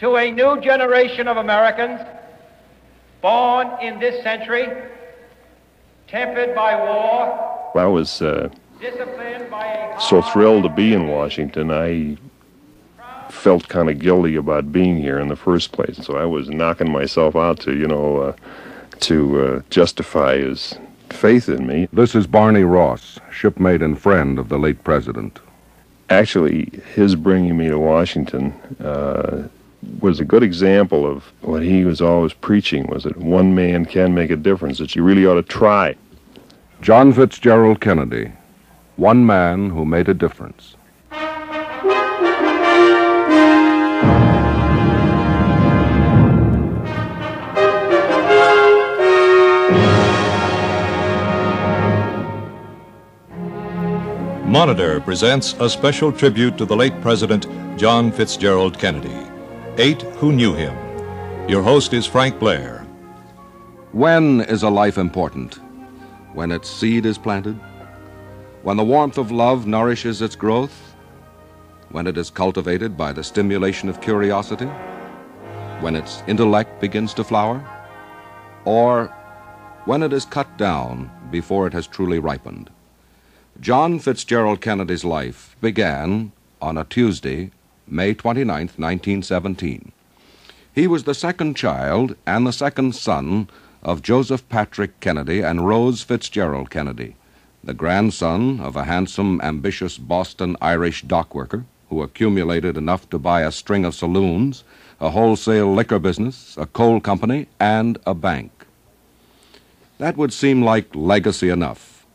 to a new generation of Americans born in this century, tempered by war. I was so thrilled to be in Washington. I felt kind of guilty about being here in the first place, so I was knocking myself out to, justify his faith in me. This is Barney Ross, shipmate and friend of the late president. Actually, his bringing me to Washington was a good example of what he was always preaching, was that one man can make a difference, that you really ought to try. John Fitzgerald Kennedy, one man who made a difference. Monitor presents a special tribute to the late President John Fitzgerald Kennedy. 8 Who Knew Him. Your host is Frank Blair. When is a life important? When its seed is planted? When the warmth of love nourishes its growth? When it is cultivated by the stimulation of curiosity? When its intellect begins to flower? Or when it is cut down before it has truly ripened? John Fitzgerald Kennedy's life began on a Tuesday, May 29, 1917. He was the second child and the second son of Joseph Patrick Kennedy and Rose Fitzgerald Kennedy, the grandson of a handsome, ambitious Boston Irish dockworker who accumulated enough to buy a string of saloons, a wholesale liquor business, a coal company, and a bank. That would seem like legacy enough,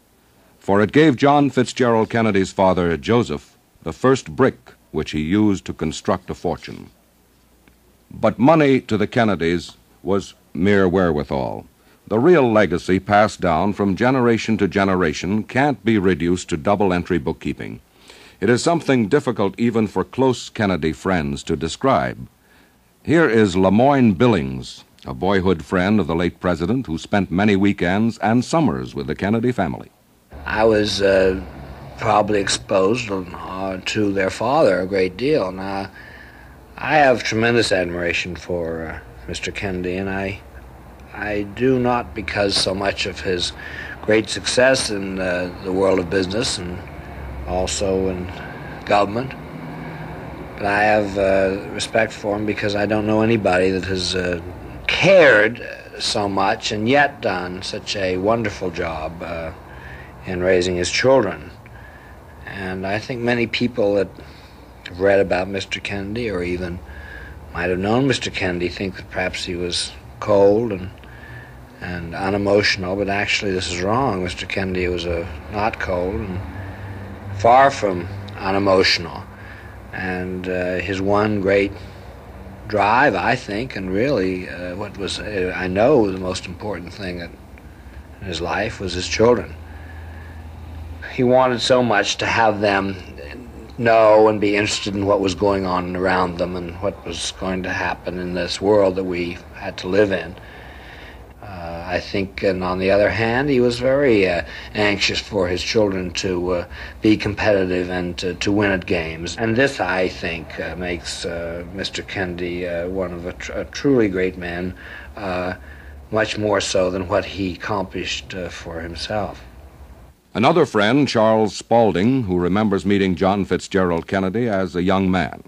for it gave John Fitzgerald Kennedy's father, Joseph, the first brick which he used to construct a fortune. But money to the Kennedys was mere wherewithal. The real legacy passed down from generation to generation can't be reduced to double-entry bookkeeping. It is something difficult even for close Kennedy friends to describe. Here is Lemoyne Billings, a boyhood friend of the late president who spent many weekends and summers with the Kennedy family. I was probably exposed to their father a great deal. Now, I have tremendous admiration for Mr. Kennedy, and I do not because so much of his great success in the world of business and also in government, but I have respect for him because I don't know anybody that has cared so much and yet done such a wonderful job in raising his children. And I think many people that have read about Mr. Kennedy or even might have known Mr. Kennedy think that perhaps he was cold and unemotional, but actually this is wrong. Mr. Kennedy was not cold and far from unemotional. And his one great drive, I think, and really what was, I know, the most important thing in his life was his children. He wanted so much to have them know and be interested in what was going on around them and what was going to happen in this world that we had to live in. I think, and on the other hand, he was very anxious for his children to be competitive and to win at games. And this, I think, makes Mr. Kennedy one of a truly great man, much more so than what he accomplished for himself. Another friend, Charles Spaulding, who remembers meeting John Fitzgerald Kennedy as a young man.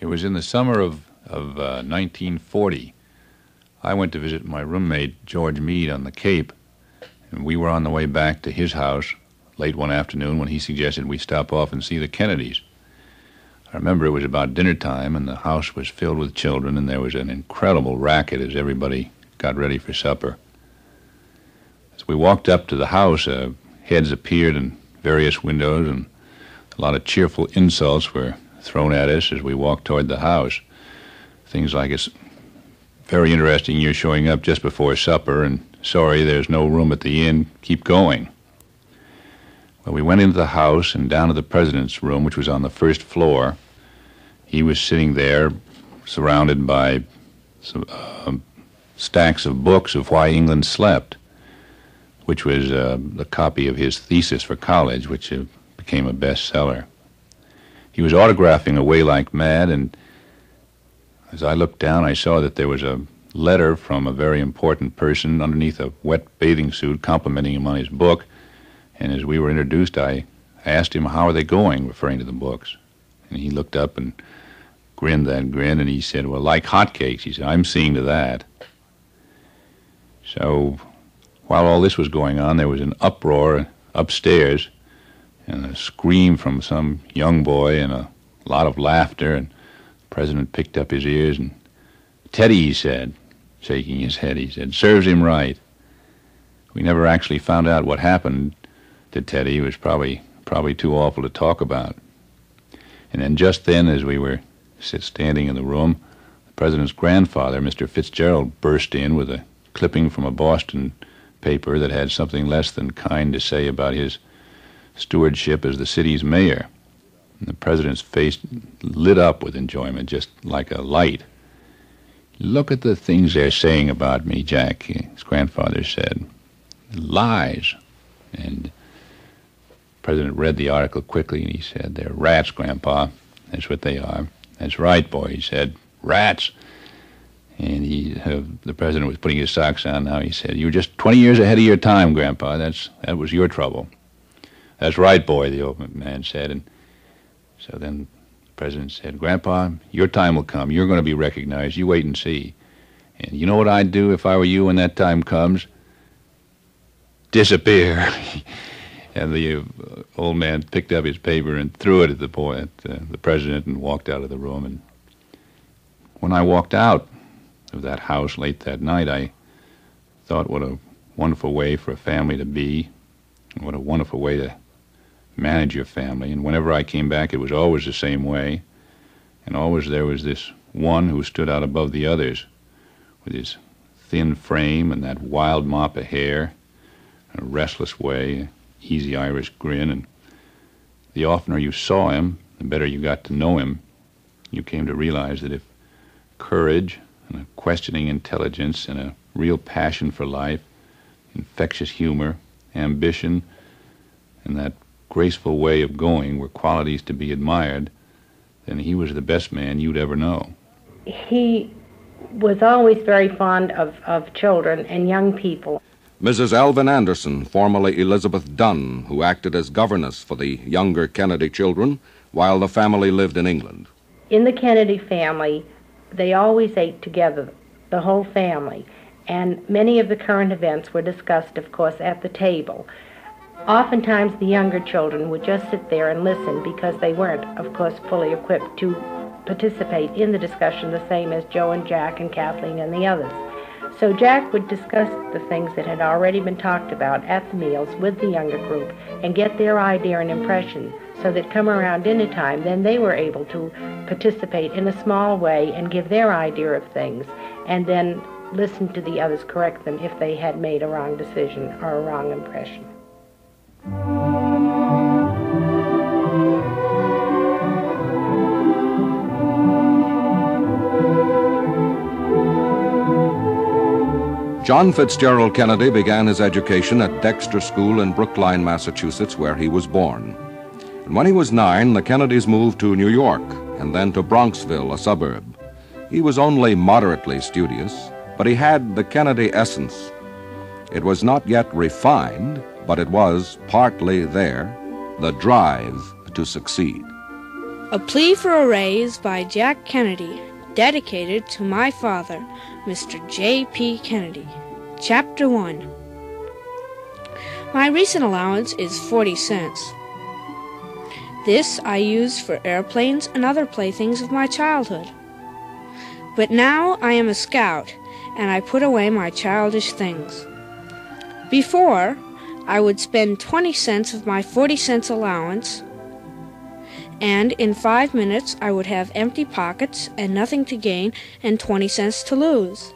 It was in the summer of 1940. I went to visit my roommate, George Meade, on the Cape, and we were on the way back to his house late one afternoon when he suggested we stop off and see the Kennedys. I remember it was about dinner time, and the house was filled with children, and there was an incredible racket as everybody got ready for supper. As we walked up to the house, heads appeared in various windows, and a lot of cheerful insults were thrown at us as we walked toward the house. Things like, it's very interesting you're showing up just before supper, and sorry there's no room at the inn, keep going. Well, we went into the house and down to the president's room, which was on the first floor. He was sitting there surrounded by some stacks of books of Why England Slept, which was the copy of his thesis for college, which became a bestseller. He was autographing away like mad, and As I looked down, I saw that there was a letter from a very important person underneath a wet bathing suit complimenting him on his book. And as we were introduced, I asked him, how are they going, referring to the books. And he looked up and grinned that grin, and he said, well, like hotcakes. He said, I'm seeing to that. So while all this was going on, there was an uproar upstairs and a scream from some young boy and a lot of laughter, and the president picked up his ears, and Teddy, he said, shaking his head, he said, serves him right. We never actually found out what happened to Teddy. It was probably too awful to talk about. And then just then, as we were standing in the room, the president's grandfather, Mr. Fitzgerald, burst in with a clipping from a Boston paper that had something less than kind to say about his stewardship as the city's mayor. And the president's face lit up with enjoyment, just like a light. Look at the things they're saying about me, Jack, his grandfather said. Lies. And the president read the article quickly, and he said, they're rats, Grandpa. That's what they are. That's right, boy, he said. Rats. And the president was putting his socks on now. He said, you were just 20 years ahead of your time, Grandpa. That was your trouble. That's right, boy, the old man said. And so then the president said, Grandpa, your time will come. You're going to be recognized. You wait and see. And you know what I'd do if I were you when that time comes? Disappear. And the old man picked up his paper and threw it at the president, and walked out of the room. And when I walked out of that house late that night, I thought what a wonderful way for a family to be, and what a wonderful way to manage your family. And whenever I came back, it was always the same way, and always there was this one who stood out above the others, with his thin frame and that wild mop of hair, a restless way, easy Irish grin. And the oftener you saw him, the better you got to know him. You came to realize that if courage and a questioning intelligence and a real passion for life, infectious humor, ambition, and that graceful way of going were qualities to be admired, then he was the best man you'd ever know. He was always very fond of children and young people. Mrs. Alvin Anderson, formerly Elizabeth Dunn, who acted as governess for the younger Kennedy children while the family lived in England. In the Kennedy family, they always ate together, the whole family, and many of the current events were discussed, of course, at the table. Oftentimes the younger children would just sit there and listen because they weren't, of course, fully equipped to participate in the discussion the same as Joe and Jack and Kathleen and the others. So Jack would discuss the things that had already been talked about at the meals with the younger group and get their idea and impression, so that come around dinner time, then they were able to participate in a small way and give their idea of things, and then listen to the others correct them if they had made a wrong decision or a wrong impression. John Fitzgerald Kennedy began his education at Dexter School in Brookline, Massachusetts, where he was born. And when he was 9, the Kennedys moved to New York and then to Bronxville, a suburb. He was only moderately studious, but he had the Kennedy essence. It was not yet refined, but it was partly there, the drive to succeed. A Plea for a Raise by Jack Kennedy, dedicated to my father, Mr. J.P. Kennedy. Chapter 1. My recent allowance is 40 cents. This I use for airplanes and other playthings of my childhood. But now I am a scout, and I put away my childish things. Before, I would spend 20 cents of my 40 cents allowance, and in 5 minutes I would have empty pockets and nothing to gain and 20 cents to lose.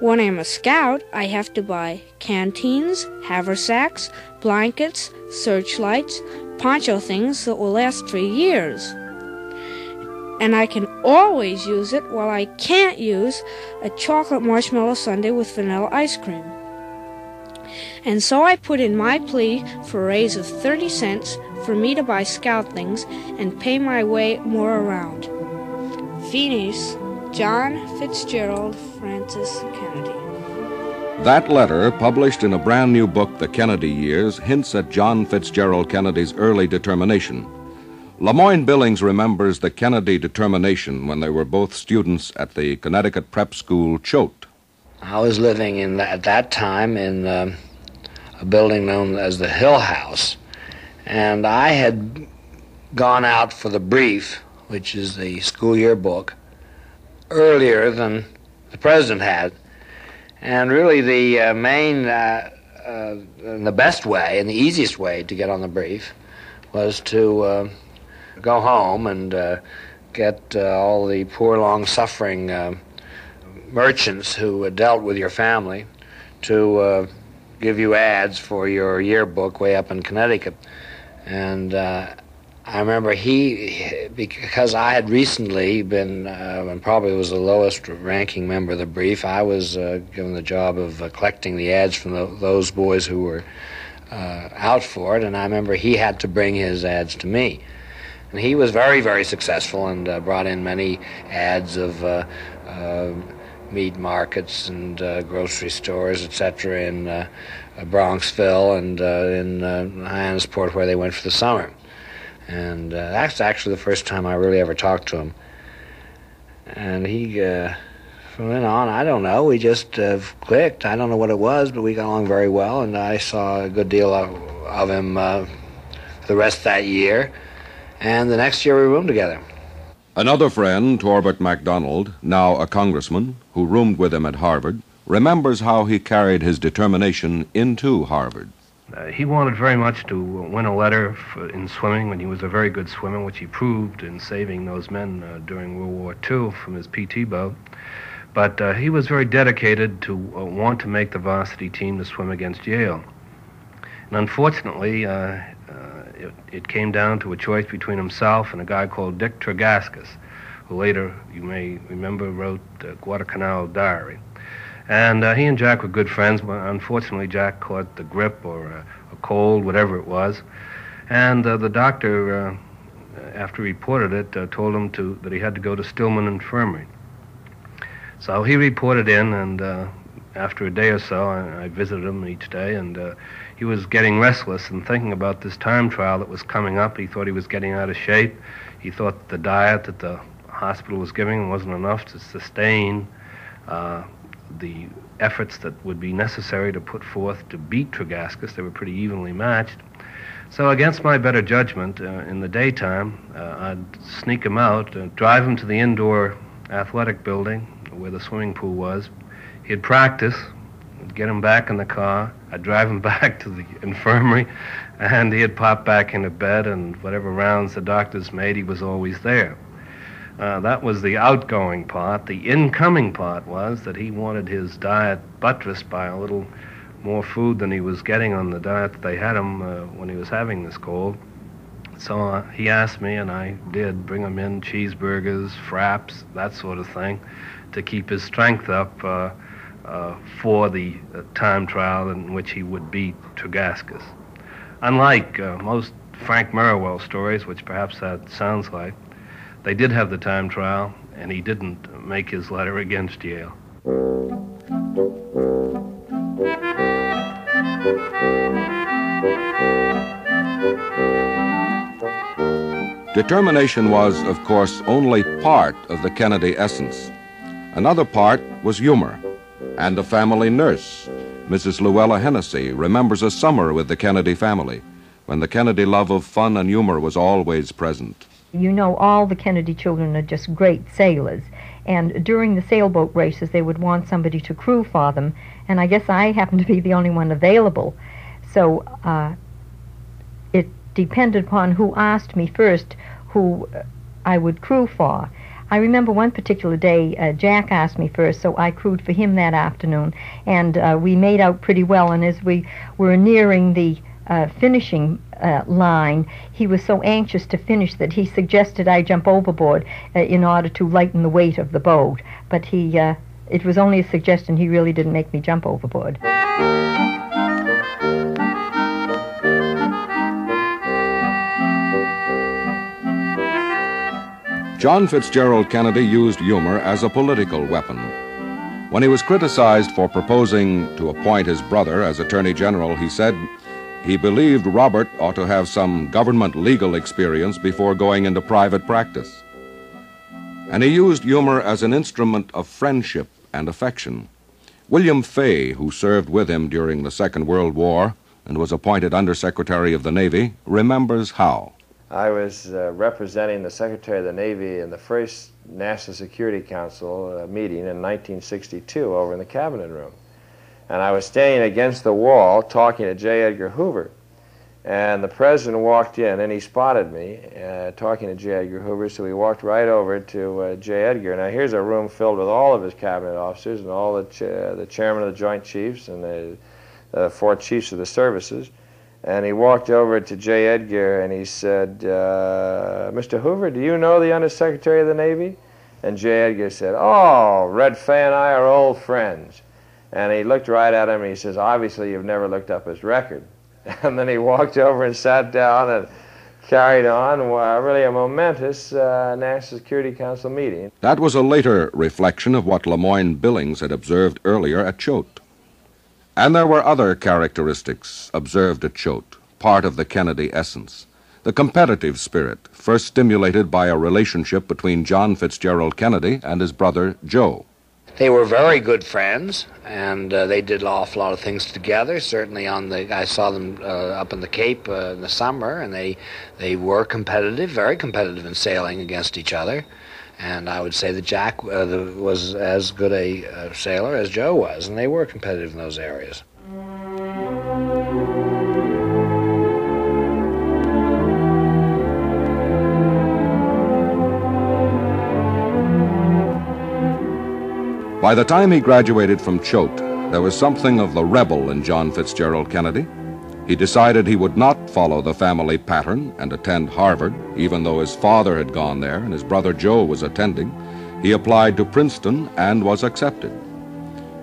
When I'm a scout, I have to buy canteens, haversacks, blankets, searchlights, poncho things that will last for years. And I can always use it while I can't use a chocolate marshmallow sundae with vanilla ice cream. And so I put in my plea for a raise of 30 cents for me to buy scout things and pay my way more around. Finis. John Fitzgerald Francis Kennedy. That letter, published in a brand new book, The Kennedy Years, hints at John Fitzgerald Kennedy's early determination. LeMoyne Billings remembers the Kennedy determination when they were both students at the Connecticut prep school, Choate. I was living at that time in a building known as the Hill House, and I had gone out for the brief, which is the school yearbook, earlier than the president had. And really the main, and the best way and the easiest way to get on the brief was to go home and get all the poor, long-suffering merchants who dealt with your family to give you ads for your yearbook way up in Connecticut. And I remember because I had recently been, and probably was the lowest ranking member of the brief, I was given the job of collecting the ads from those boys who were out for it, and I remember he had to bring his ads to me. And he was very, very successful and brought in many ads of meat markets and grocery stores, etc., in Bronxville and in Hyannisport, where they went for the summer. And that's actually the first time I really ever talked to him. And he, from then on, I don't know, we just clicked. I don't know what it was, but we got along very well, and I saw a good deal of him the rest of that year. And the next year we roomed together. Another friend, Torbert MacDonald, now a congressman, who roomed with him at Harvard, remembers how he carried his determination into Harvard. He wanted very much to win a letter in swimming, when he was a very good swimmer, which he proved in saving those men during World War II from his PT boat. But he was very dedicated to want to make the varsity team to swim against Yale. And unfortunately, it came down to a choice between himself and a guy called Dick Tregaskis, who later, you may remember, wrote the Guadalcanal Diary. And he and Jack were good friends, but unfortunately Jack caught the grip or a cold, whatever it was. And the doctor, after he reported it, told him that he had to go to Stillman Infirmary. So he reported in, and after a day or so, I visited him each day, and he was getting restless and thinking about this time trial that was coming up. He thought he was getting out of shape. He thought the diet that the hospital was giving him wasn't enough to sustain the efforts that would be necessary to put forth to beat Tregaskis. They were pretty evenly matched. So against my better judgment, in the daytime, I'd sneak him out, drive him to the indoor athletic building where the swimming pool was. He'd practice, I'd get him back in the car, I'd drive him back to the infirmary, and he'd pop back into bed, and whatever rounds the doctors made, he was always there. That was the outgoing part. The incoming part was that he wanted his diet buttressed by a little more food than he was getting on the diet that they had him when he was having this cold. So he asked me, and I did bring him in cheeseburgers, fraps, that sort of thing, to keep his strength up for the time trial in which he would beat Tregaskis. Unlike most Frank Merriwell stories, which perhaps that sounds like, they did have the time trial, and he didn't make his letter against Yale. Determination was, of course, only part of the Kennedy essence. Another part was humor, and a family nurse. Mrs. Luella Hennessy remembers a summer with the Kennedy family, when the Kennedy love of fun and humor was always present. You know, all the Kennedy children are just great sailors, and during the sailboat races they would want somebody to crew for them, and I guess I happened to be the only one available. So it depended upon who asked me first who I would crew for. I remember one particular day, Jack asked me first, so I crewed for him that afternoon, and we made out pretty well, and as we were nearing the finishing line, he was so anxious to finish that he suggested I jump overboard in order to lighten the weight of the boat. But it was only a suggestion. He really didn't make me jump overboard. John Fitzgerald Kennedy used humor as a political weapon. When he was criticized for proposing to appoint his brother as Attorney General, he said he believed Robert ought to have some government legal experience before going into private practice. And he used humor as an instrument of friendship and affection. William Fay, who served with him during the Second World War and was appointed Undersecretary of the Navy, remembers how. I was representing the Secretary of the Navy in the first National Security Council meeting in 1962 over in the Cabinet Room. And I was standing against the wall talking to J. Edgar Hoover. And the President walked in and he spotted me talking to J. Edgar Hoover, so he walked right over to J. Edgar. Now here's a room filled with all of his cabinet officers and all the chairman of the Joint Chiefs and the 4 chiefs of the services. And he walked over to J. Edgar and he said, Mr. Hoover, do you know the Undersecretary of the Navy? And J. Edgar said, oh, Red Fay and I are old friends. And he looked right at him and he says, obviously you've never looked up his record. And then he walked over and sat down and carried on really a momentous National Security Council meeting. That was a later reflection of what Lemoyne Billings had observed earlier at Choate. And there were other characteristics observed at Choate, part of the Kennedy essence. The competitive spirit, first stimulated by a relationship between John Fitzgerald Kennedy and his brother Joe. They were very good friends, and they did an awful lot of things together. Certainly I saw them up in the Cape in the summer, and they were competitive, very competitive in sailing against each other. And I would say that Jack was as good a sailor as Joe was, and they were competitive in those areas. By the time he graduated from Choate, there was something of the rebel in John Fitzgerald Kennedy. He decided he would not follow the family pattern and attend Harvard, even though his father had gone there and his brother Joe was attending. He applied to Princeton and was accepted.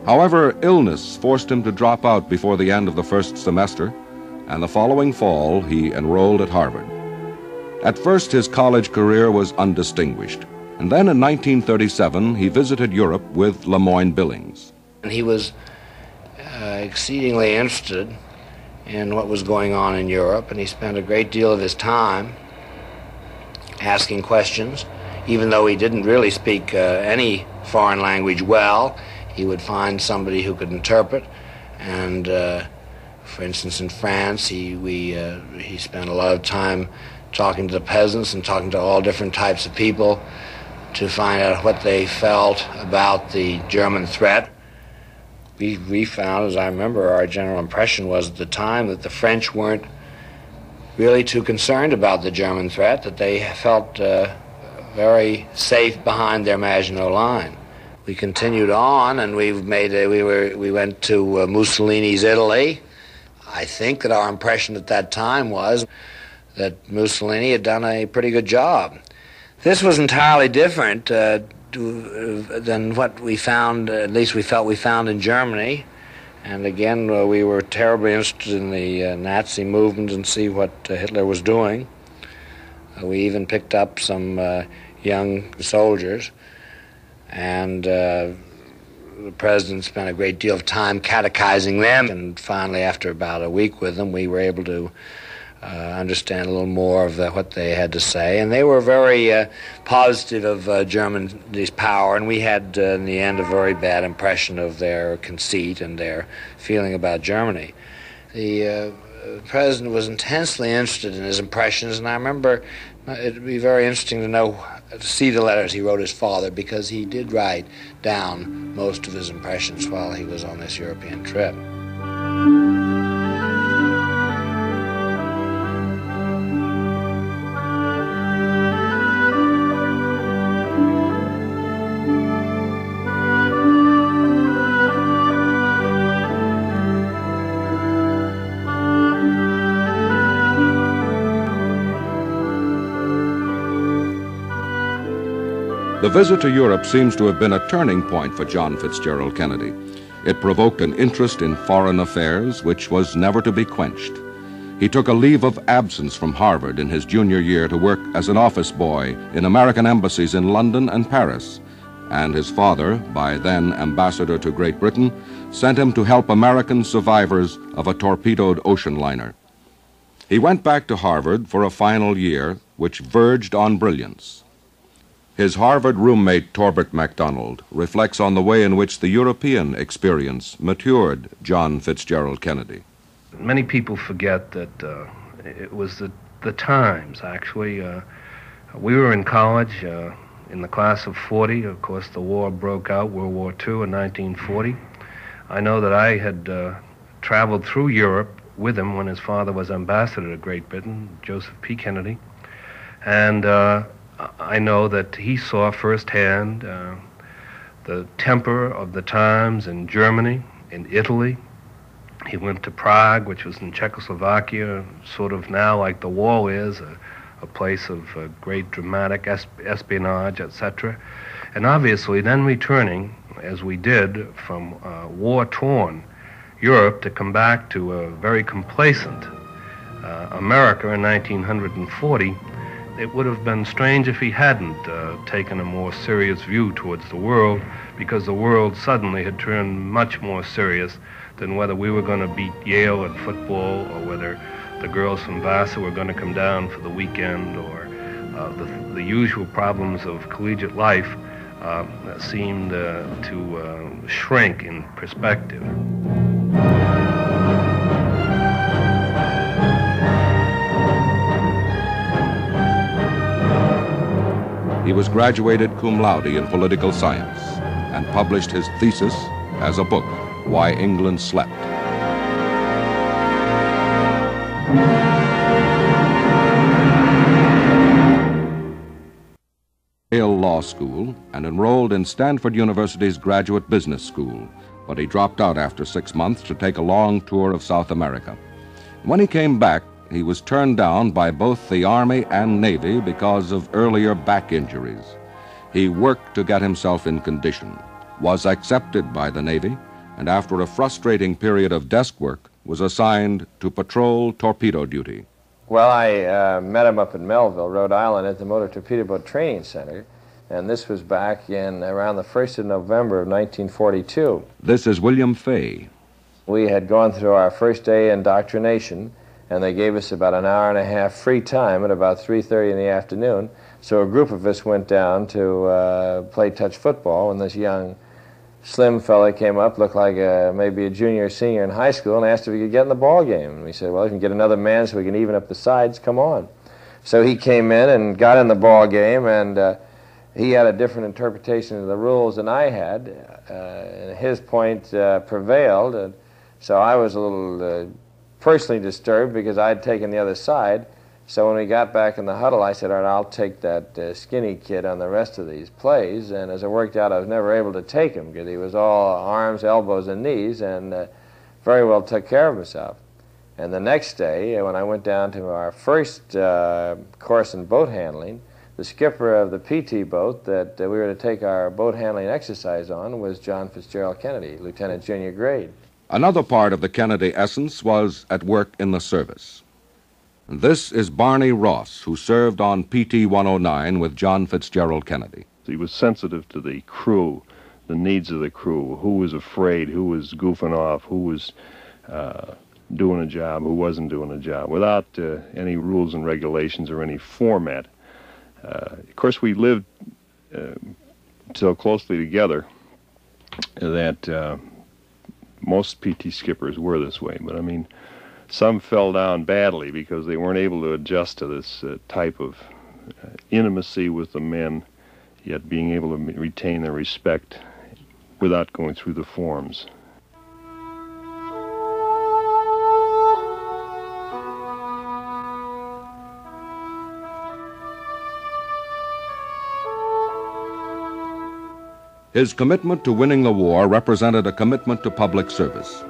However, illness forced him to drop out before the end of the first semester, and the following fall he enrolled at Harvard. At first, his college career was undistinguished, and then in 1937 he visited Europe with Lemoyne Billings. And he was exceedingly interested in what was going on in Europe, and he spent a great deal of his time asking questions. Even though he didn't really speak any foreign language well, he would find somebody who could interpret. And for instance, in France, he spent a lot of time talking to the peasants and talking to all different types of people to find out what they felt about the German threat. We found, as I remember, our general impression was at the time that the French weren't really too concerned about the German threat, that they felt very safe behind their Maginot Line. We continued on, and we went to Mussolini's Italy. I think that our impression at that time was that Mussolini had done a pretty good job. This was entirely different than what we found, at least we felt we found in Germany. And again, we were terribly interested in the Nazi movement and see what Hitler was doing. We even picked up some young soldiers, and the president spent a great deal of time catechizing them. And finally, after about a week with them, we were able to understand a little more of what they had to say. And they were very positive of Germany's power, and we had, in the end, a very bad impression of their conceit and their feeling about Germany. The president was intensely interested in his impressions, and I remember it would be very interesting to see the letters he wrote his father, because he did write down most of his impressions while he was on this European trip. The visit to Europe seems to have been a turning point for John Fitzgerald Kennedy. It provoked an interest in foreign affairs which was never to be quenched. He took a leave of absence from Harvard in his junior year to work as an office boy in American embassies in London and Paris, and his father, by then ambassador to Great Britain, sent him to help American survivors of a torpedoed ocean liner. He went back to Harvard for a final year, which verged on brilliance. His Harvard roommate, Torbert MacDonald, reflects on the way in which the European experience matured John Fitzgerald Kennedy. Many people forget that it was the times, actually. We were in college in the class of 40. Of course, the war broke out, World War II in 1940. I know that I had traveled through Europe with him when his father was ambassador to Great Britain, Joseph P. Kennedy. And I know that he saw firsthand the temper of the times in Germany, in Italy. He went to Prague, which was in Czechoslovakia, sort of now like the wall is, a place of great dramatic espionage, etc. And obviously then returning, as we did, from war-torn Europe to come back to a very complacent America in 1940, it would have been strange if he hadn't taken a more serious view towards the world, because the world suddenly had turned much more serious than whether we were going to beat Yale at football or whether the girls from Vassar were going to come down for the weekend, or the usual problems of collegiate life seemed to shrink in perspective. He was graduated cum laude in political science and published his thesis as a book, Why England Slept. Yale Law School and enrolled in Stanford University's Graduate Business School, but he dropped out after 6 months to take a long tour of South America. When he came back, he was turned down by both the Army and Navy because of earlier back injuries. He worked to get himself in condition, was accepted by the Navy, and after a frustrating period of desk work, was assigned to patrol torpedo duty. Well, I met him up in Melville, Rhode Island, at the Motor Torpedo Boat Training Center, and this was back in around the 1st of November of 1942. This is William Fay. We had gone through our first day indoctrination, and they gave us about an hour and a half free time at about 3:30 in the afternoon. So a group of us went down to play touch football, and this young, slim fella came up, looked like maybe a junior or senior in high school, and asked if he could get in the ball game. And we said, well, if you can get another man so we can even up the sides, come on. So he came in and got in the ball game, and he had a different interpretation of the rules than I had, and his point prevailed. And so I was a little personally disturbed because I'd taken the other side. So when we got back in the huddle, I said, all right, I'll take that skinny kid on the rest of these plays. And as it worked out, I was never able to take him because he was all arms, elbows, and knees, and very well took care of himself. And the next day, when I went down to our first course in boat handling, the skipper of the PT boat that we were to take our boat handling exercise on was John Fitzgerald Kennedy, Lieutenant Junior grade. Another part of the Kennedy essence was at work in the service. This is Barney Ross, who served on PT 109 with John Fitzgerald Kennedy. He was sensitive to the crew, the needs of the crew, who was afraid, who was goofing off, who was doing a job, who wasn't doing a job, without any rules and regulations or any format. Of course, we lived so closely together that most PT skippers were this way, but I mean, some fell down badly because they weren't able to adjust to this type of intimacy with the men, yet being able to retain their respect without going through the forms. His commitment to winning the war represented a commitment to public service.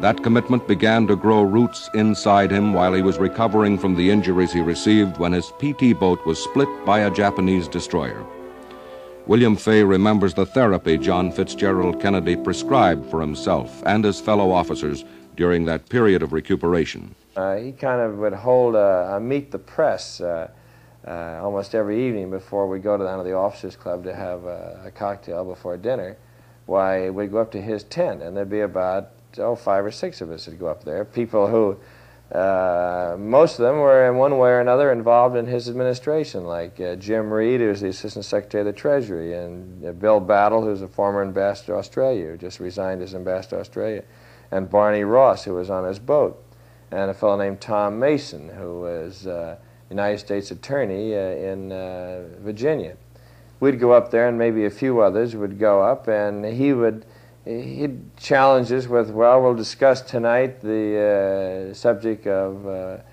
That commitment began to grow roots inside him while he was recovering from the injuries he received when his PT boat was split by a Japanese destroyer. William Fay remembers the therapy John Fitzgerald Kennedy prescribed for himself and his fellow officers during that period of recuperation. He kind of would hold a meet the press almost every evening before we go down to the officers' club to have a cocktail before dinner. Why, we'd go up to his tent, and there'd be about 5 or 6 of us would go up there. People who, most of them were in one way or another involved in his administration, like Jim Reed, who was the Assistant Secretary of the Treasury, and Bill Battle, who's a former ambassador to Australia, who just resigned as ambassador to Australia, and Barney Ross, who was on his boat, and a fellow named Tom Mason, who was United States Attorney in Virginia. We'd go up there, and maybe a few others would go up, and he'd challenge us with, well, we'll discuss tonight the subject of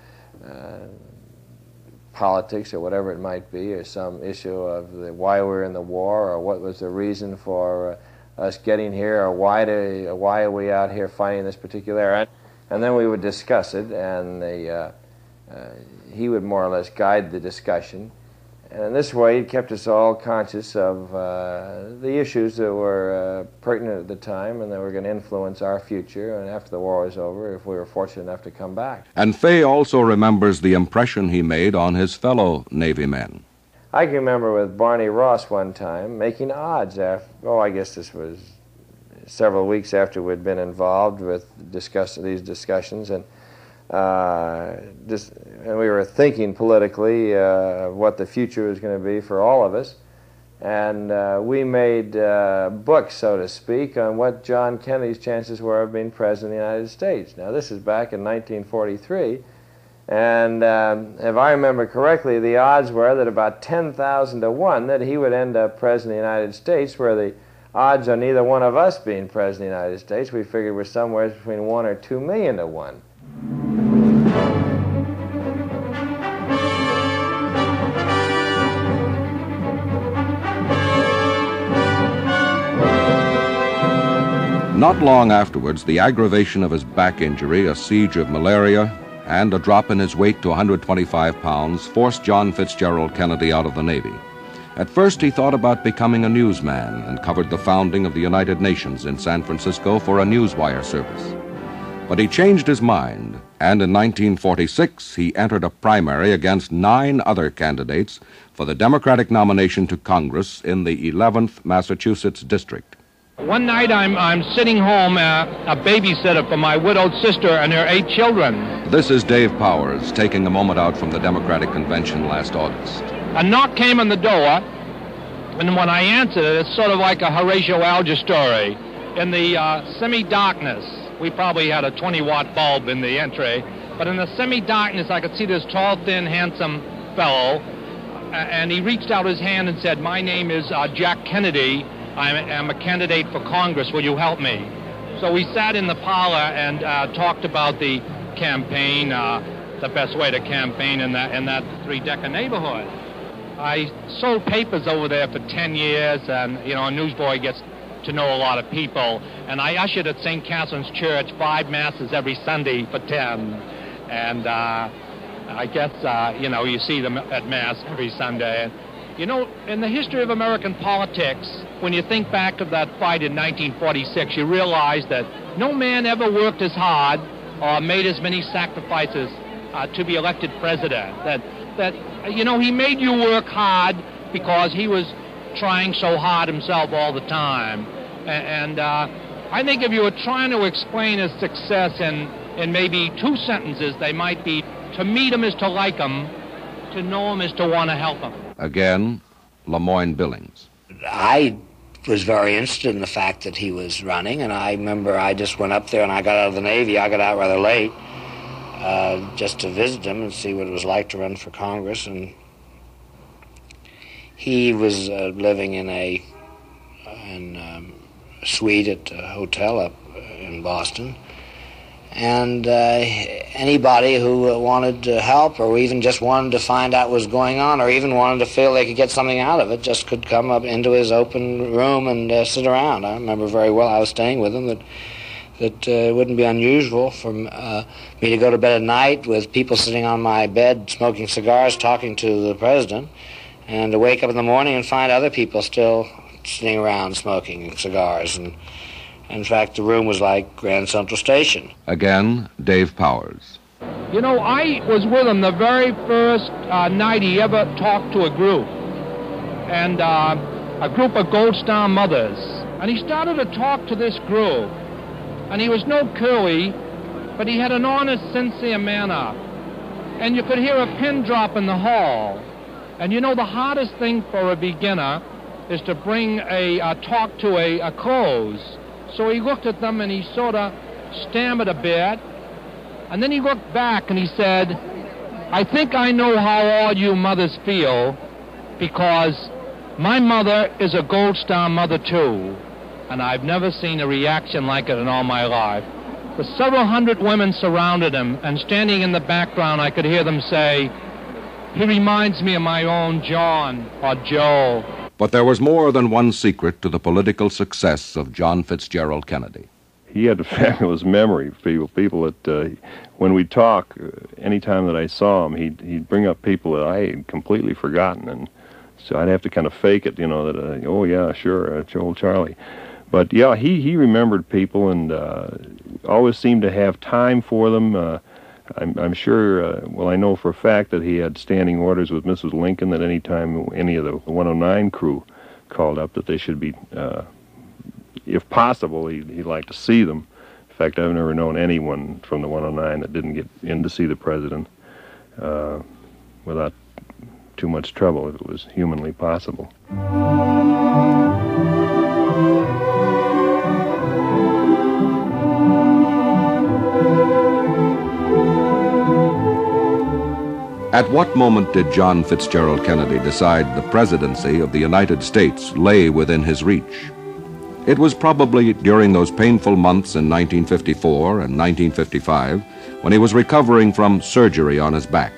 politics or whatever it might be, or some issue of why we're in the war, or what was the reason for us getting here, or why are we out here fighting this particular area. And then we would discuss it, and he would more or less guide the discussion. And in this way, he kept us all conscious of the issues that were pertinent at the time and that were going to influence our future, and after the war was over, if we were fortunate enough to come back. And Fay also remembers the impression he made on his fellow Navy men. I can remember with Barney Ross one time making odds after, I guess this was several weeks after we'd been involved with these discussions, and we were thinking politically what the future was going to be for all of us, and we made books, so to speak, on what John Kennedy's chances were of being President of the United States. Now, this is back in 1943, and if I remember correctly, the odds were that about 10,000 to 1 that he would end up President of the United States, where the odds on neither one of us being President of the United States, we figured were somewhere between 1 or 2 million to 1. Not long afterwards, the aggravation of his back injury, a siege of malaria, and a drop in his weight to 125 pounds forced John Fitzgerald Kennedy out of the Navy. At first, he thought about becoming a newsman and covered the founding of the United Nations in San Francisco for a newswire service. But he changed his mind, and in 1946, he entered a primary against 9 other candidates for the Democratic nomination to Congress in the 11th Massachusetts District. One night I'm sitting home, a babysitter for my widowed sister and her 8 children. This is Dave Powers taking a moment out from the Democratic Convention last August. A knock came on the door, and when I answered it, it's sort of like a Horatio Alger story. In the semi-darkness, we probably had a 20-watt bulb in the entry, but in the semi-darkness I could see this tall, thin, handsome fellow, and he reached out his hand and said, "My name is Jack Kennedy. I'm a candidate for Congress. Will you help me?" So we sat in the parlor and talked about the campaign, the best way to campaign in that three-decker neighborhood. I sold papers over there for 10 years, and, a newsboy gets to know a lot of people. And I ushered at St. Catherine's Church 5 masses every Sunday for 10. And I guess, you see them at Mass every Sunday. In the history of American politics, when you think back of that fight in 1946, you realize that no man ever worked as hard or made as many sacrifices to be elected president. That he made you work hard because he was trying so hard himself all the time. And I think if you were trying to explain his success in maybe 2 sentences, they might be, to meet him is to like him, to know him is to want to help him. Again, Lemoyne Billings. I was very interested in the fact that he was running, and I remember I just went up there and I got out of the Navy. I got out rather late just to visit him and see what it was like to run for Congress. And he was living in a suite at a hotel up in Boston. And anybody who wanted to help, or even just wanted to find out what was going on, or even wanted to feel they could get something out of it, just could come up into his open room and sit around. I remember very well, I was staying with him, that it wouldn't be unusual for me to go to bed at night with people sitting on my bed smoking cigars, talking to the president, and to wake up in the morning and find other people still sitting around smoking cigars. In fact, the room was like Grand Central Station. Again, Dave Powers. You know, I was with him the very first night he ever talked to a group, and a group of Gold Star mothers. And he started to talk to this group, and he was no curly, but he had an honest, sincere manner. And you could hear a pin drop in the hall. And you know, the hardest thing for a beginner is to bring a talk to a close. So he looked at them and he sort of stammered a bit. And then he looked back and he said, I think I know how all you mothers feel, because my mother is a Gold Star mother too. And I've never seen a reaction like it in all my life. The several hundred women surrounded him, and standing in the background I could hear them say, he reminds me of my own John or Joe. But there was more than one secret to the political success of John Fitzgerald Kennedy. He had a fabulous memory. People that, when we talk, anytime that I saw him, he'd bring up people that I had completely forgotten. And so I'd have to kind of fake it, you know, that, oh yeah, sure, old Charlie. But yeah, he remembered people and always seemed to have time for them. I'm sure, well, I know for a fact that he had standing orders with Mrs. Lincoln that any time any of the 109 crew called up that they should be, if possible, he'd like to see them. In fact, I've never known anyone from the 109 that didn't get in to see the president without too much trouble if it was humanly possible. At what moment did John Fitzgerald Kennedy decide the presidency of the United States lay within his reach? It was probably during those painful months in 1954 and 1955 when he was recovering from surgery on his back.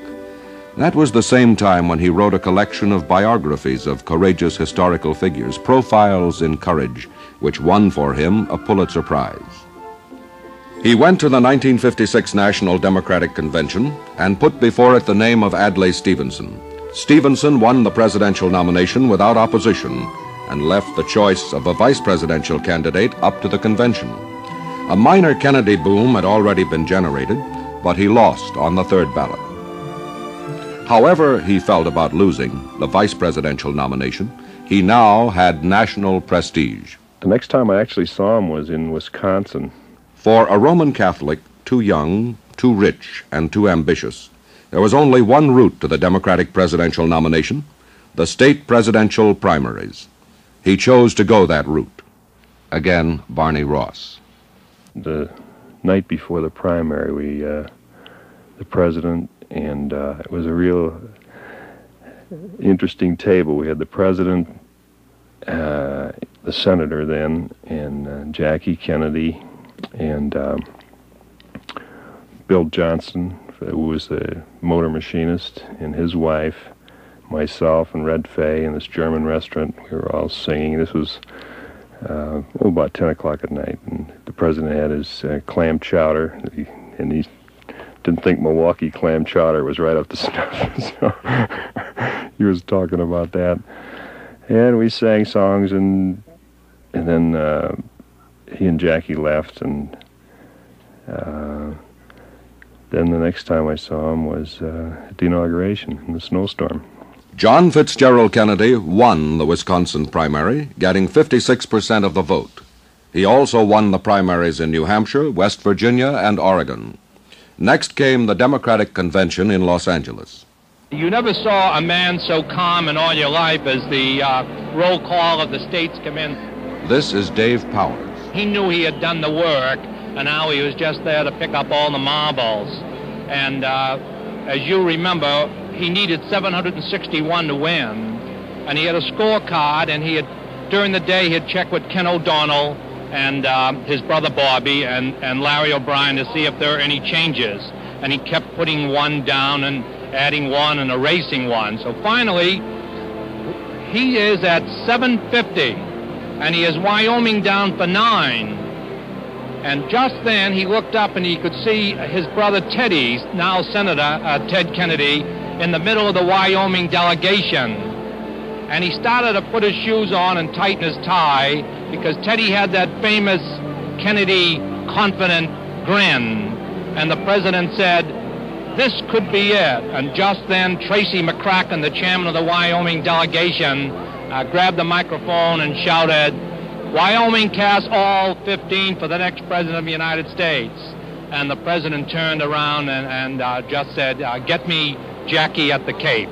That was the same time when he wrote a collection of biographies of courageous historical figures, Profiles in Courage, which won for him a Pulitzer Prize. He went to the 1956 National Democratic Convention and put before it the name of Adlai Stevenson. Stevenson won the presidential nomination without opposition and left the choice of a vice presidential candidate up to the convention. A minor Kennedy boom had already been generated, but he lost on the third ballot. However he felt about losing the vice presidential nomination, he now had national prestige. The next time I actually saw him was in Wisconsin. For a Roman Catholic, too young, too rich, and too ambitious, there was only one route to the Democratic presidential nomination, the state presidential primaries. He chose to go that route. Again, Barney Ross. The night before the primary, the president, and it was a real interesting table. We had the president, the senator then, and Jackie Kennedy, and Bill Johnson, who was the motor machinist, and his wife, myself, and Red Fay in this German restaurant. We were all singing. This was about 10 o'clock at night, and the president had his clam chowder, and he didn't think Milwaukee clam chowder was right up to snuff, so he was talking about that. And we sang songs, and then he and Jackie left, and then the next time I saw him was at the inauguration in the snowstorm. John Fitzgerald Kennedy won the Wisconsin primary, getting 56% of the vote. He also won the primaries in New Hampshire, West Virginia, and Oregon. Next came the Democratic Convention in Los Angeles. You never saw a man so calm in all your life as the roll call of the states come in. This is Dave Powers. He knew he had done the work, and now he was just there to pick up all the marbles. And as you remember, he needed 761 to win, and he had a scorecard, and he had, during the day, he had checked with Ken O'Donnell and his brother Bobby and Larry O'Brien to see if there were any changes. And he kept putting one down and adding one and erasing one. So finally, he is at 750, and he has Wyoming down for 9. And just then, he looked up and he could see his brother Teddy, now Senator Ted Kennedy, in the middle of the Wyoming delegation. And he started to put his shoes on and tighten his tie, because Teddy had that famous Kennedy confident grin, and the president said, "This could be it." And just then, Tracy McCracken, the chairman of the Wyoming delegation, grabbed the microphone and shouted, "Wyoming cast all 15 for the next president of the United States." And the president turned around and just said, "Get me Jackie at the Cape."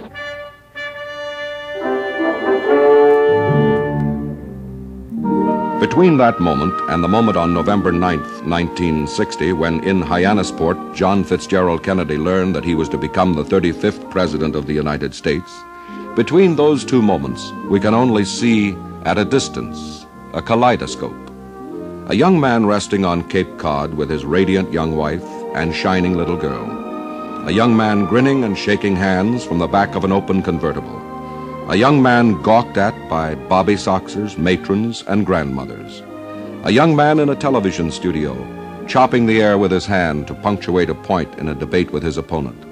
Between that moment and the moment on November 9th, 1960, when in Hyannisport, John Fitzgerald Kennedy learned that he was to become the 35th President of the United States, between those two moments, we can only see, at a distance, a kaleidoscope. A young man resting on Cape Cod with his radiant young wife and shining little girl. A young man grinning and shaking hands from the back of an open convertible. A young man gawked at by bobby soxers, matrons, and grandmothers. A young man in a television studio, chopping the air with his hand to punctuate a point in a debate with his opponent.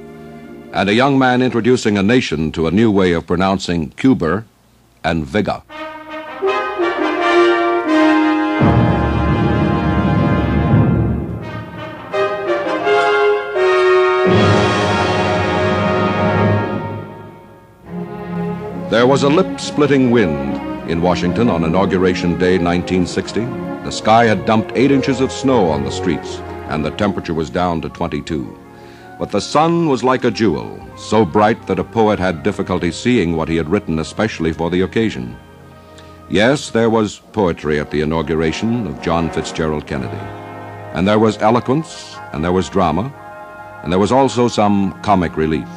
And a young man introducing a nation to a new way of pronouncing Cuba and Vega. There was a lip-splitting wind in Washington on Inauguration Day 1960. The sky had dumped 8 inches of snow on the streets, and the temperature was down to 22. But the sun was like a jewel, so bright that a poet had difficulty seeing what he had written especially for the occasion. Yes, there was poetry at the inauguration of John Fitzgerald Kennedy. And there was eloquence, and there was drama, and there was also some comic relief.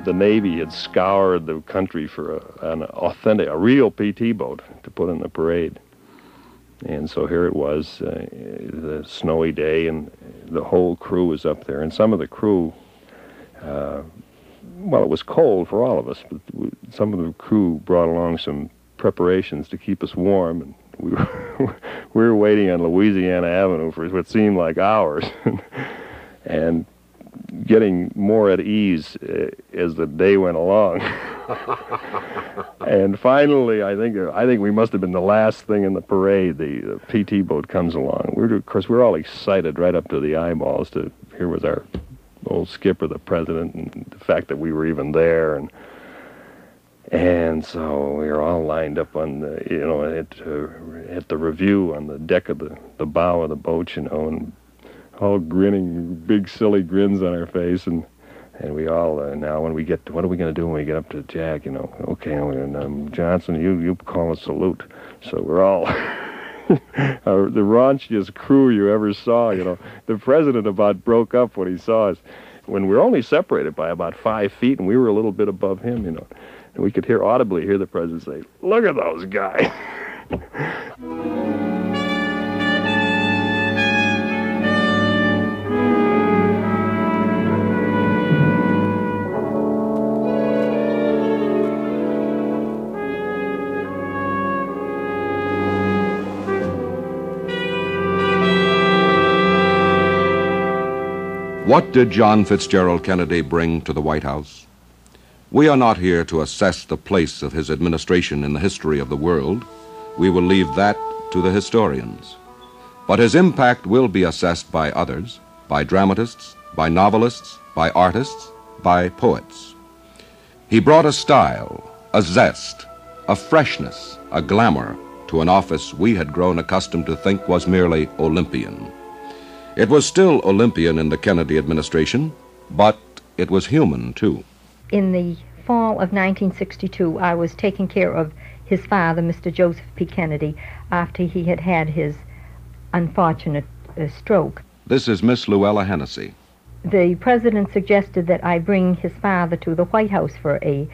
The Navy had scoured the country for a real PT boat to put in the parade. And so here it was, the snowy day, and the whole crew was up there. And some of the crew, well, it was cold for all of us, but some of the crew brought along some preparations to keep us warm. And we were waiting on Louisiana Avenue for what seemed like hours. And getting more at ease as the day went along. And finally, I think we must have been the last thing in the parade. The PT boat comes along. Of course, we're all excited right up to the eyeballs. Here was our old skipper, the president, and the fact that we were even there, and so we were all lined up on at the review on the deck of the bow of the boat, and all grinning, big silly grins on our face, and we all now when we get to, what are we going to do when we get up to Jack? Okay, and Johnson, you call a salute. So we're all the raunchiest crew you ever saw. The president about broke up when he saw us, when we were only separated by about 5 feet, and we were a little bit above him. And we could audibly hear the president say, "Look at those guys." What did John Fitzgerald Kennedy bring to the White House? We are not here to assess the place of his administration in the history of the world. We will leave that to the historians. But his impact will be assessed by others, by dramatists, by novelists, by artists, by poets. He brought a style, a zest, a freshness, a glamour to an office we had grown accustomed to think was merely Olympian. It was still Olympian in the Kennedy administration, but it was human, too. In the fall of 1962, I was taking care of his father, Mr. Joseph P. Kennedy, after he had had his unfortunate stroke. This is Miss Luella Hennessy. The president suggested that I bring his father to the White House for a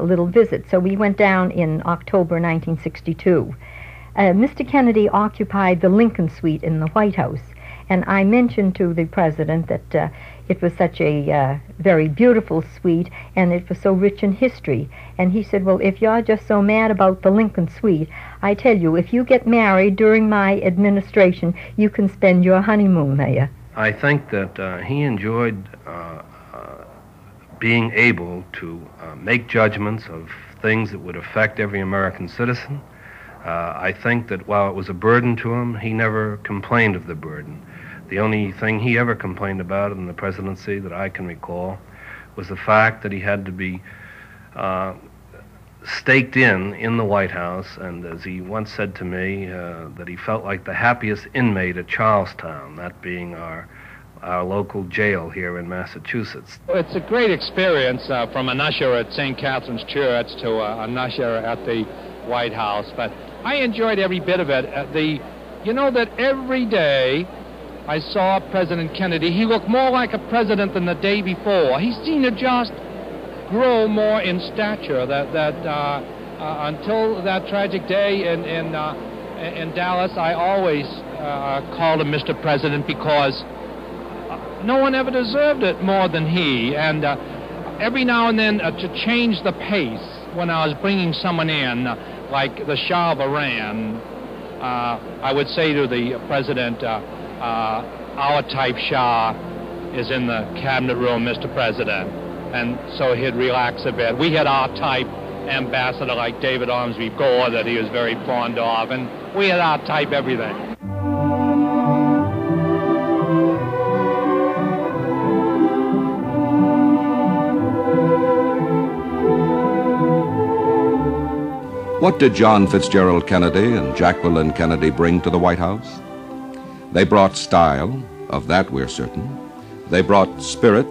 little visit, so we went down in October 1962. Mr. Kennedy occupied the Lincoln Suite in the White House. And I mentioned to the president that it was such a very beautiful suite, and it was so rich in history. And he said, "Well, if you're just so mad about the Lincoln Suite, I tell you, if you get married during my administration, you can spend your honeymoon there." I think that he enjoyed being able to make judgments of things that would affect every American citizen, I think that while it was a burden to him, he never complained of the burden. The only thing he ever complained about in the presidency that I can recall was the fact that he had to be staked in the White House, and as he once said to me, that he felt like the happiest inmate at Charlestown, that being our local jail here in Massachusetts. It's a great experience from an usher at St. Catherine's Church to an usher at the White House, but I enjoyed every bit of it. You know that every day I saw President Kennedy, he looked more like a president than the day before. He seemed to just grow more in stature. Until that tragic day in Dallas, I always called him Mr. President because no one ever deserved it more than he. And every now and then, to change the pace, when I was bringing someone in, like the Shah of Iran, I would say to the president, our type Shah is in the cabinet room, Mr. President. And so he'd relax a bit. We had our type ambassador like David Ormsby Gore that he was very fond of, and we had our type everything. What did John Fitzgerald Kennedy and Jacqueline Kennedy bring to the White House? They brought style, of that we're certain. They brought spirit.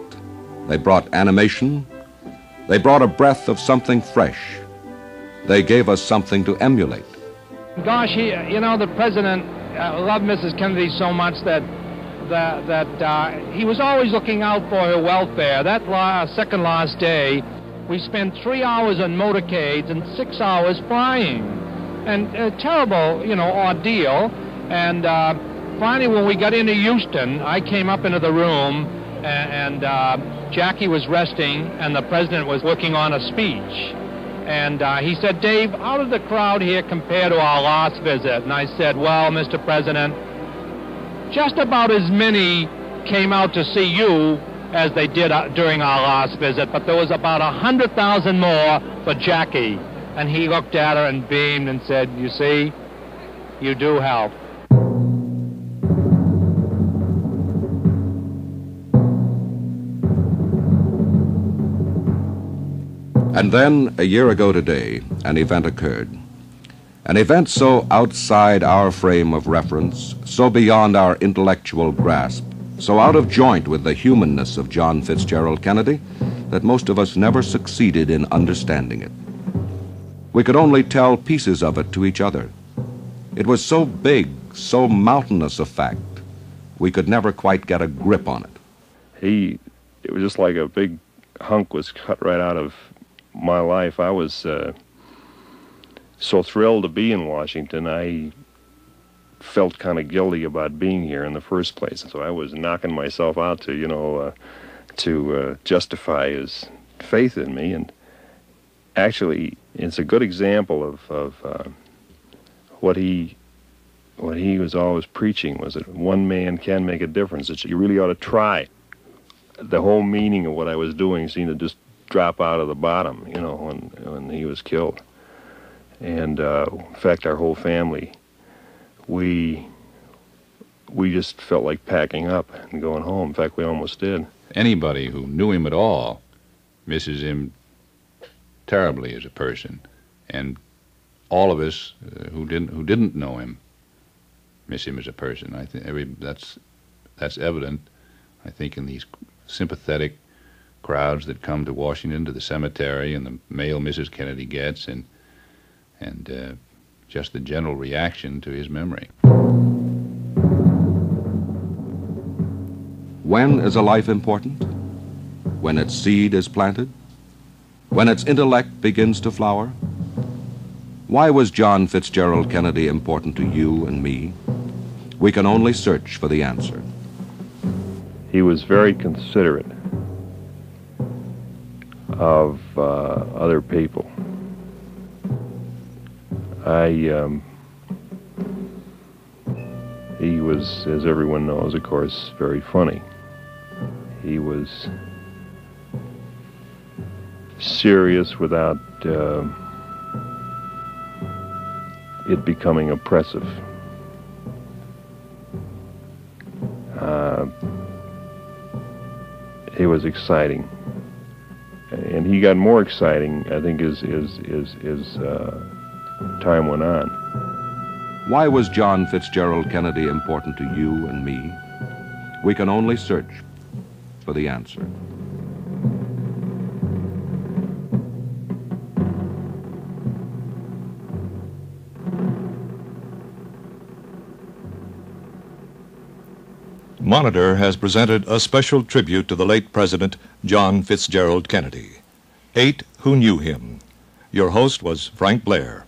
They brought animation. They brought a breath of something fresh. They gave us something to emulate. Gosh, the president loved Mrs. Kennedy so much that he was always looking out for her welfare. That second last day, we spent 3 hours on motorcades and 6 hours flying. And a terrible, ordeal. And finally, when we got into Houston, I came up into the room, and Jackie was resting, and the president was working on a speech. And he said, "Dave, how did the crowd here compare to our last visit?" And I said, "Well, Mr. President, just about as many came out to see you as they did during our last visit, but there was about 100,000 more for Jackie." And he looked at her and beamed and said, "You see, you do help." And then, a year ago today, an event occurred. An event so outside our frame of reference, so beyond our intellectual grasp, so out of joint with the humanness of John Fitzgerald Kennedy, that most of us never succeeded in understanding it. We could only tell pieces of it to each other. It was so big, so mountainous a fact, we could never quite get a grip on it. It was just like a big hunk was cut right out of my life. I was so thrilled to be in Washington. I felt kind of guilty about being here in the first place, so I was knocking myself out to justify his faith in me. And actually, it's a good example of what he was always preaching, was that one man can make a difference, that you really ought to try. The whole meaning of what I was doing seemed to just drop out of the bottom, when he was killed. And in fact, our whole family, we just felt like packing up and going home. In fact, we almost did. Anybody who knew him at all misses him terribly as a person, and all of us who didn't know him miss him as a person. I think that's evident, I think, in these sympathetic crowds that come to Washington, to the cemetery, and the mail Mrs. Kennedy gets, and just the general reaction to his memory. When is a life important? When its seed is planted? When its intellect begins to flower? Why was John Fitzgerald Kennedy important to you and me? We can only search for the answer. He was very considerate of other people. He was, as everyone knows, of course, very funny. He was serious without it becoming oppressive. It was exciting, and he got more exciting, I think, as time went on. Why was John Fitzgerald Kennedy important to you and me? We can only search for the answer. Monitor has presented a special tribute to the late President John Fitzgerald Kennedy. 8 Who Knew Him. Your host was Frank Blair.